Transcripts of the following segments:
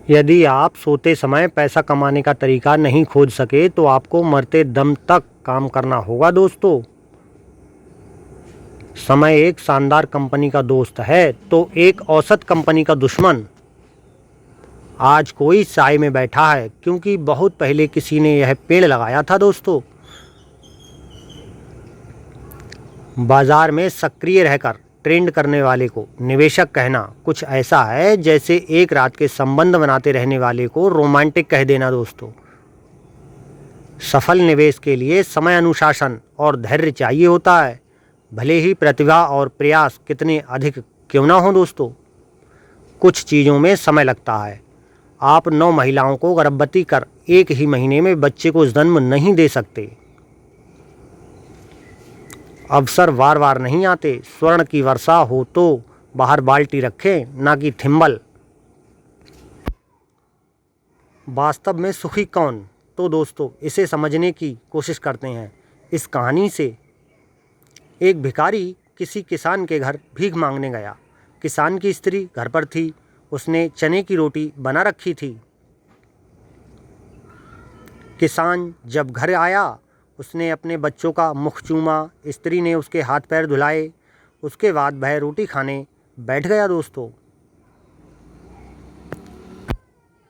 यदि आप सोते समय पैसा कमाने का तरीका नहीं खोज सके तो आपको मरते दम तक काम करना होगा दोस्तों। समय एक शानदार कंपनी का दोस्त है तो एक औसत कंपनी का दुश्मन। आज कोई साए में बैठा है क्योंकि बहुत पहले किसी ने यह पेड़ लगाया था दोस्तों। बाजार में सक्रिय रहकर ट्रेंड करने वाले को निवेशक कहना कुछ ऐसा है जैसे एक रात के संबंध बनाते रहने वाले को रोमांटिक कह देना दोस्तों। सफल निवेश के लिए समय, अनुशासन और धैर्य चाहिए होता है, भले ही प्रतिभा और प्रयास कितने अधिक क्यों ना हो दोस्तों। कुछ चीज़ों में समय लगता है। आप 9 महिलाओं को गर्भवती कर एक ही महीने में बच्चे को जन्म नहीं दे सकते। अवसर बार बार नहीं आते। स्वर्ण की वर्षा हो तो बाहर बाल्टी रखें, ना कि थिम्बल। वास्तव में सुखी कौन? तो दोस्तों इसे समझने की कोशिश करते हैं। इस कहानी से एक भिखारी किसी किसान के घर भीख मांगने गया। किसान की स्त्री घर पर थी, उसने चने की रोटी बना रखी थी। किसान जब घर आया उसने अपने बच्चों का मुख चूमा, स्त्री ने उसके हाथ पैर धुलाए, उसके बाद वह रोटी खाने बैठ गया दोस्तों।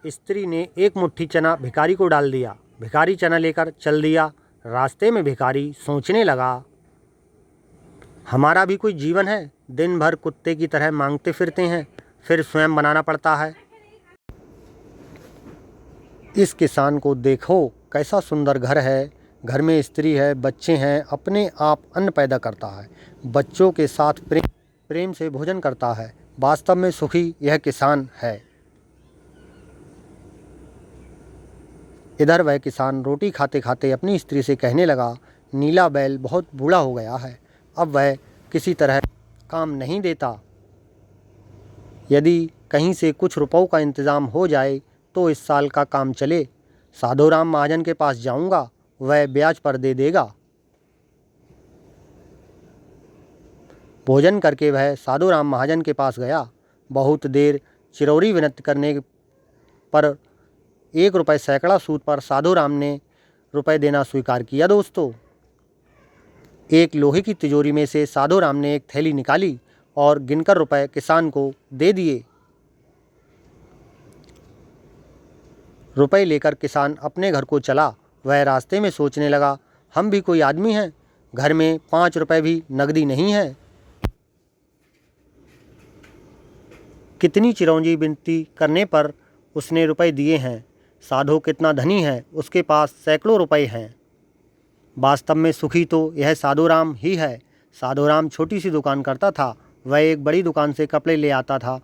स्त्री ने एक मुट्ठी चना भिखारी को डाल दिया। भिखारी चना लेकर चल दिया। रास्ते में भिखारी सोचने लगा, हमारा भी कोई जीवन है, दिन भर कुत्ते की तरह मांगते फिरते हैं, फिर स्वयं बनाना पड़ता है। इस किसान को देखो, कैसा सुंदर घर है, घर में स्त्री है, बच्चे हैं, अपने आप अन्न पैदा करता है, बच्चों के साथ प्रेम से भोजन करता है। वास्तव में सुखी यह किसान है। इधर वह किसान रोटी खाते खाते अपनी स्त्री से कहने लगा, नीला बैल बहुत बूढ़ा हो गया है, अब वह किसी तरह काम नहीं देता। यदि कहीं से कुछ रुपयों का इंतज़ाम हो जाए तो इस साल का काम चले। साधुराम महाजन के पास जाऊंगा, वह ब्याज पर दे देगा। भोजन करके वह साधुराम महाजन के पास गया। बहुत देर चिरौरी विनती करने पर 1 रुपये सैकड़ा सूद पर साधुराम ने रुपए देना स्वीकार किया दोस्तों। एक लोहे की तिजोरी में से साधुराम ने एक थैली निकाली और गिनकर रुपए किसान को दे दिए। रुपए लेकर किसान अपने घर को चला। वह रास्ते में सोचने लगा, हम भी कोई आदमी हैं, घर में 5 रुपए भी नकदी नहीं है। कितनी चिरौंजी विनती करने पर उसने रुपए दिए हैं। साधु कितना धनी है, उसके पास सैकड़ों रुपए हैं। वास्तव में सुखी तो यह साधुराम ही है। साधुराम छोटी सी दुकान करता था। वह एक बड़ी दुकान से कपड़े ले आता था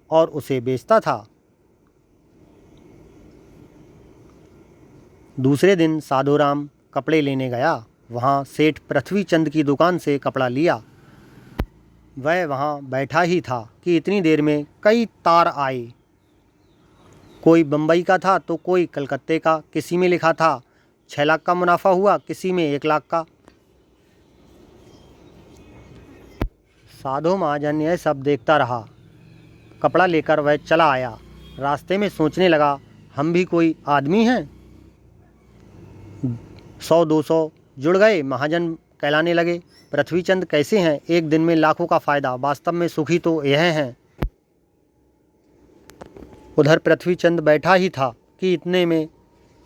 और उसे बेचता था। दूसरे दिन साधुराम कपड़े लेने गया। वहाँ सेठ पृथ्वीचंद की दुकान से कपड़ा लिया। वह वहाँ बैठा ही था कि इतनी देर में कई तार आए। कोई बम्बई का था तो कोई कलकत्ते का। किसी में लिखा था 6 लाख का मुनाफा हुआ, किसी में 1 लाख का। साधु महाजन यह सब देखता रहा। कपड़ा लेकर वह चला आया। रास्ते में सोचने लगा, हम भी कोई आदमी हैं। 100-200 जुड़ गए, महाजन कहलाने लगे। पृथ्वीचंद कैसे हैं, एक दिन में लाखों का फायदा। वास्तव में सुखी तो यह हैं। उधर पृथ्वीचंद बैठा ही था कि इतने में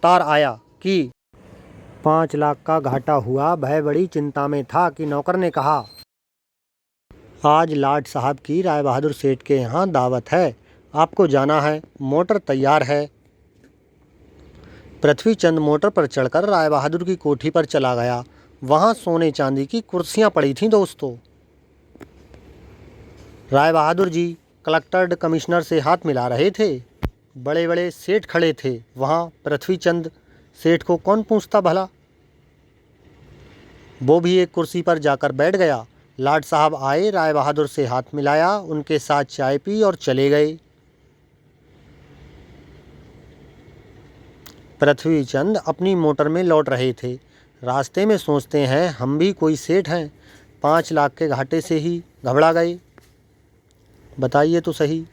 तार आया कि 5 लाख का घाटा हुआ। वह बड़ी चिंता में था कि नौकर ने कहा, आज लाट साहब की राय बहादुर सेठ के यहाँ दावत है, आपको जाना है, मोटर तैयार है। पृथ्वीचंद मोटर पर चढ़कर राय बहादुर की कोठी पर चला गया। वहाँ सोने चांदी की कुर्सियाँ पड़ी थीं दोस्तों। राय बहादुर जी कलेक्टर कमिश्नर से हाथ मिला रहे थे। बड़े बड़े सेठ खड़े थे। वहाँ पृथ्वीचंद सेठ को कौन पूछता भला। वो भी एक कुर्सी पर जाकर बैठ गया। लाट साहब आए, राय बहादुर से हाथ मिलाया, उनके साथ चाय पी और चले गए। पृथ्वीचंद अपनी मोटर में लौट रहे थे। रास्ते में सोचते हैं, हम भी कोई सेठ हैं, 5 लाख के घाटे से ही घबरा गए। बताइए तो सही।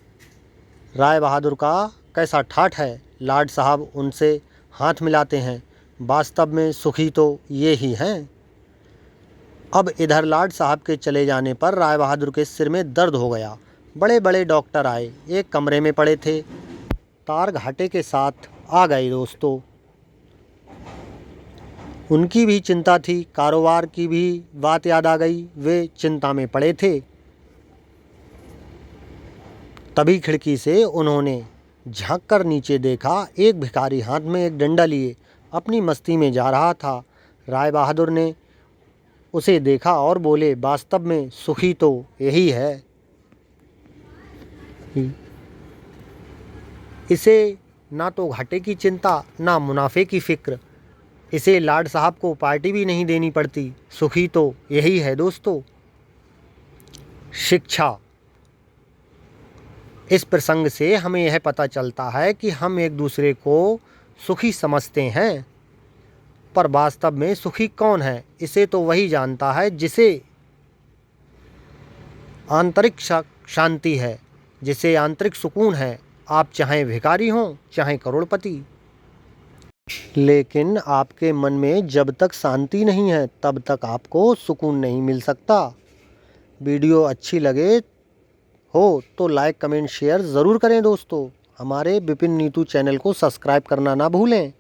राय बहादुर का कैसा ठाठ है। लाड साहब उनसे हाथ मिलाते हैं। वास्तव में सुखी तो ये ही हैं। अब इधर लाड साहब के चले जाने पर राय बहादुर के सिर में दर्द हो गया। बड़े बड़े डॉक्टर आए, एक कमरे में पड़े थे। तार घाटे के साथ आ गए दोस्तों। उनकी भी चिंता थी, कारोबार की भी बात याद आ गई। वे चिंता में पड़े थे। तभी खिड़की से उन्होंने झांक कर नीचे देखा। एक भिखारी हाथ में एक डंडा लिए अपनी मस्ती में जा रहा था। राय बहादुर ने उसे देखा और बोले, वास्तव में सुखी तो यही है। इसे ना तो घाटे की चिंता, ना मुनाफे की फिक्र। इसे लाड साहब को पार्टी भी नहीं देनी पड़ती। सुखी तो यही है दोस्तों। शिक्षा। इस प्रसंग से हमें यह पता चलता है कि हम एक दूसरे को सुखी समझते हैं, पर वास्तव में सुखी कौन है, इसे तो वही जानता है जिसे आंतरिक शांति है, जिसे आंतरिक सुकून है। आप चाहे भिखारी हों चाहे करोड़पति, लेकिन आपके मन में जब तक शांति नहीं है तब तक आपको सुकून नहीं मिल सकता। वीडियो अच्छी लगे हो तो लाइक कमेंट शेयर ज़रूर करें दोस्तों। हमारे विपिन नीतू चैनल को सब्सक्राइब करना ना भूलें।